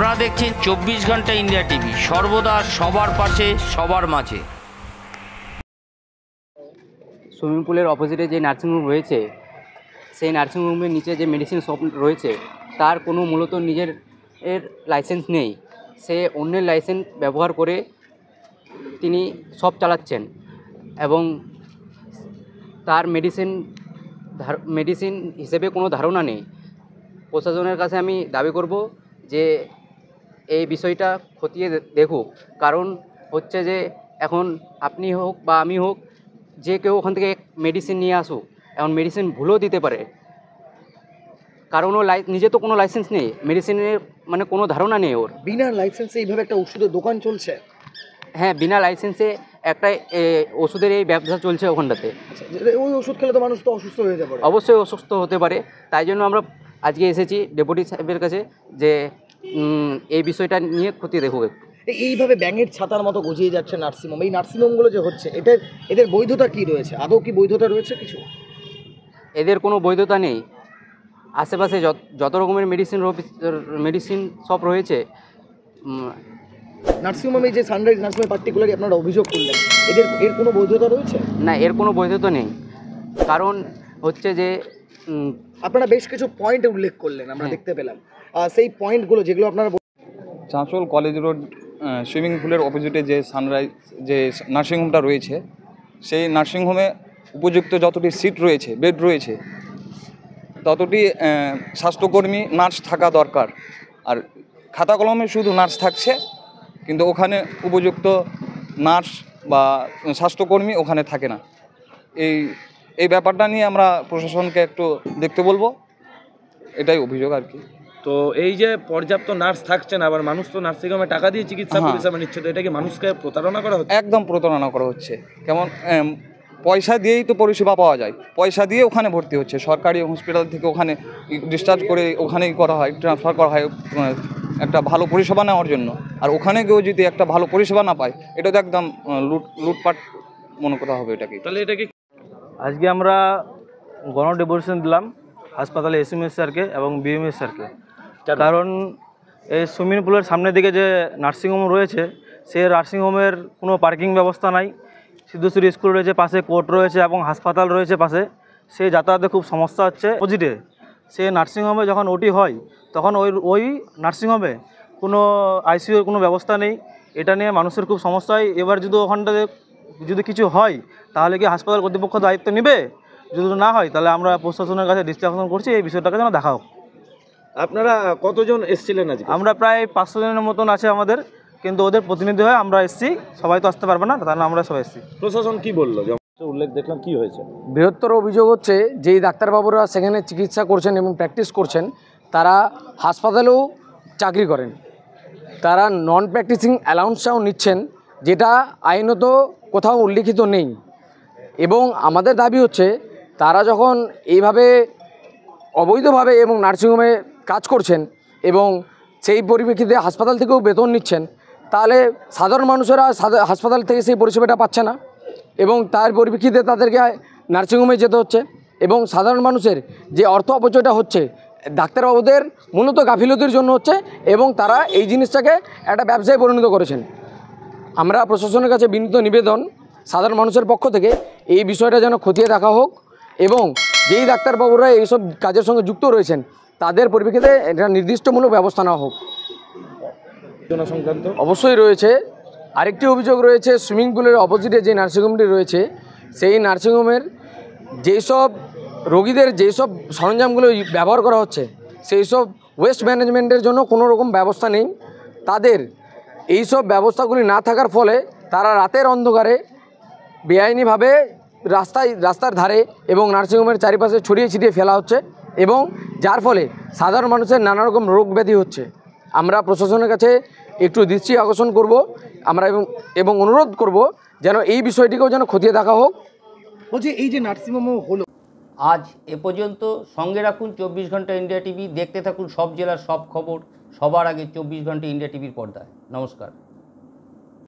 আপনারা দেখছেন 24 ঘন্টা ইন্ডিয়া টিভি, সর্বদা সবার পাশে সবার মাঝে। সুইমিং পুলের অপোজিটে যে নার্সিংহোম রয়েছে, সেই নার্সিংহোমের নিচে যে মেডিসিন শপ রয়েছে, তার কোনো মূলত নিজের লাইসেন্স নেই। সে অন্যের লাইসেন্স ব্যবহার করে তিনি শপ চালাচ্ছেন এবং তার মেডিসিন হিসেবে কোনো ধারণা নেই। প্রশাসনের কাছে আমি দাবি করব যে এই বিষয়টা খতিয়ে দেখুক। কারণ হচ্ছে যে এখন আপনি হোক বা আমি হোক, যে কেউ ওখান থেকে মেডিসিন নিয়ে আসুক, এখন মেডিসিন ভুলও দিতে পারে, কারণ ও নিজে তো কোনো লাইসেন্স নেই, মেডিসিনের মানে কোনো ধারণা নেই ওর। বিনা লাইসেন্সে এইভাবে একটা ওষুধের দোকান চলছে? হ্যাঁ, বিনা লাইসেন্সে একটা ওষুধের এই ব্যবসা চলছে ওখানটাতে। ওই ওষুধ খেলে তো মানুষ তো অসুস্থ হয়ে যেতে পারে। অবশ্যই অসুস্থ হতে পারে। তাই জন্য আমরা আজকে এসেছি ডেপুটি সাহেবের কাছে যে এই বিষয়টা নিয়ে খতিয়ে দেখুক। এইভাবে ব্যাঙের ছাতার মতো গজিয়ে যাচ্ছে নার্সিংহোম। এই নার্সিংহোমগুলো যে হচ্ছে, এদের বৈধতা কি রয়েছে? আদৌ কি বৈধতা রয়েছে কিছু? এদের কোনো বৈধতা নেই। আশেপাশে যত রকমের মেডিসিন শপ রয়েছে, নার্সিংহোমে যে সানরাইজ নার্সিংহোমে পার্টিকুলারলি আপনারা অভিযোগ করলেন, এর কোনো বৈধতা রয়েছে? না, এর কোনো বৈধতা নেই। কারণ হচ্ছে যে আপনারা বেশ কিছু পয়েন্ট উল্লেখ করলেন, আমরা দেখতে পেলাম। সেই পয়েন্টগুলো যেগুলো আপনারা চাঁচল কলেজ রোড সুইমিং পুলের অপোজিটে যে সানরাইজ যে নার্সিংহোমটা রয়েছে, সেই নার্সিংহোমে উপযুক্ত যতটি সিট রয়েছে, বেড রয়েছে, ততটি স্বাস্থ্যকর্মী নার্স থাকা দরকার। আর খাতা কলমে শুধু নার্স থাকছে, কিন্তু ওখানে উপযুক্ত নার্স বা স্বাস্থ্যকর্মী ওখানে থাকে না। এই ব্যাপারটা নিয়ে আমরা প্রশাসনকে একটু দেখতে বলবো, এটাই অভিযোগ আর কি। তো এই যে পর্যাপ্ত নার্স থাকছে না, আবার মানুষ তো নার্সিংহোমে টাকা দিয়ে চিকিৎসা পরিষেবা নিচ্ছে, তো এটা কি মানুষকে প্রতারণা করা হচ্ছে? একদম প্রতারণা করা হচ্ছে। কেমন পয়সা দিয়েই তো পরিষেবা পাওয়া যায়, পয়সা দিয়ে ওখানে ভর্তি হচ্ছে। সরকারি হসপিটাল থেকে ওখানে ডিসচার্জ করে ওখানেই করা হয়, ট্রান্সফার করা হয় একটা ভালো পরিষেবা নেওয়ার জন্য। আর ওখানে গিয়েও যদি একটা ভালো পরিষেবা না পায়, এটা তো একদম লুটপাট মনে করা হবে এটাকে। তাহলে এটাকে আজকে আমরা গণডেপুটেশন দিলাম হাসপাতালে এসএমএস স্যারকে এবং বিএমএস স্যারকে। কারণ এই সুইমিং পুলের সামনের দিকে যে নার্সিংহোম রয়েছে, সেই নার্সিংহোমের কোনো পার্কিং ব্যবস্থা নাই। সিদ্ধেশ্বরী স্কুল রয়েছে পাশে, কোর্ট রয়েছে এবং হাসপাতাল রয়েছে পাশে। সেই যাতায়াতে খুব সমস্যা হচ্ছে। অপোজিটে সে নার্সিংহোমে যখন ওটি হয়, তখন ওই নার্সিংহোমে কোনো আইসিইউর কোনো ব্যবস্থা নেই। এটা নিয়ে মানুষের খুব সমস্যা হয়। এবার যদি ওখানটাতে যদি কিছু হয়, তাহলে কি হাসপাতাল কর্তৃপক্ষ দায়িত্ব নেবে? যদি না হয়, তাহলে আমরা প্রশাসনের কাছে দৃষ্টি করছি এই বিষয়টাকে যেন দেখা হোক। আপনারা কতজন এসেছিলেন আজকে? আমরা প্রায় 500 জনের মতন আছে আমাদের, কিন্তু ওদের প্রতিনিধি হয়ে আমরা এসেছি। সবাই তো আসতে পারবে না, তাহলে আমরা সবাই এসেছি। প্রশাসন কি বললো? উল্লেখ দেখলাম, কি হয়েছে? বৃহত্তর অভিযোগ হচ্ছে যেই ডাক্তারবাবুরা সেখানে চিকিৎসা করছেন এবং প্র্যাকটিস করছেন, তারা হাসপাতালেও চাকরি করেন। তারা নন প্র্যাকটিসিং অ্যালাউন্সটাও নিচ্ছেন, যেটা আইনত কোথাও উল্লিখিত নেই। এবং আমাদের দাবি হচ্ছে, তারা যখন এইভাবে অবৈধভাবে এবং নার্সিংহোমে কাজ করছেন এবং সেই পরিপ্রেক্ষিতে হাসপাতাল থেকেও বেতন নিচ্ছেন, তাহলে সাধারণ মানুষেরা হাসপাতাল থেকে সেই পরিষেবাটা পাচ্ছে না এবং তার পরিপ্রেক্ষিতে তাদেরকে নার্সিংহোমে যেতে হচ্ছে। এবং সাধারণ মানুষের যে অর্থ অপচয়টা হচ্ছে, ডাক্তারবাবুদের মূলত গাফিলতির জন্য হচ্ছে এবং তারা এই জিনিসটাকে একটা ব্যবসায় পরিণত করেছেন। আমরা প্রশাসনের কাছে বিনীত নিবেদন, সাধারণ মানুষের পক্ষ থেকে এই বিষয়টা যেন খতিয়ে দেখা হোক এবং যেই ডাক্তারবাবুরা এইসব কাজের সঙ্গে যুক্ত রয়েছেন, তাদের পরিপ্রেক্ষিতে একটা নির্দিষ্টমূলক ব্যবস্থা নেওয়া হোক। সংক্রান্ত অবশ্যই রয়েছে। আরেকটি অভিযোগ রয়েছে, সুইমিং পুলের অপোজিটে যে নার্সিংহোমটি রয়েছে, সেই নার্সিংহোমের যেসব রোগীদের যেসব সরঞ্জামগুলো ব্যবহার করা হচ্ছে, সেই সব ওয়েস্ট ম্যানেজমেন্টের জন্য কোনো রকম ব্যবস্থা নেই। তাদের এই সব ব্যবস্থাগুলি না থাকার ফলে তারা রাতের অন্ধকারে বেআইনিভাবে রাস্তার ধারে এবং নার্সিংহোমের চারিপাশে ছড়িয়ে ছিটিয়ে ফেলা হচ্ছে এবং যার ফলে সাধারণ মানুষের নানা রকম রোগ ব্যাধি হচ্ছে। আমরা প্রশাসনের কাছে একটু দৃষ্টি আকর্ষণ করব আমরা এবং অনুরোধ করব যেন এই বিষয়টিকেও যেন খতিয়ে দেখা হোক। বলছি, এই যে নার্সিংহোম হলো, আজ এ পর্যন্ত। সঙ্গে রাখুন 24 ঘন্টা ইন্ডিয়া টিভি, দেখতে থাকুন সব জেলার সব খবর সবার আগে 24 ঘন্টা ইন্ডিয়া টিভির পর্দায়। নমস্কার।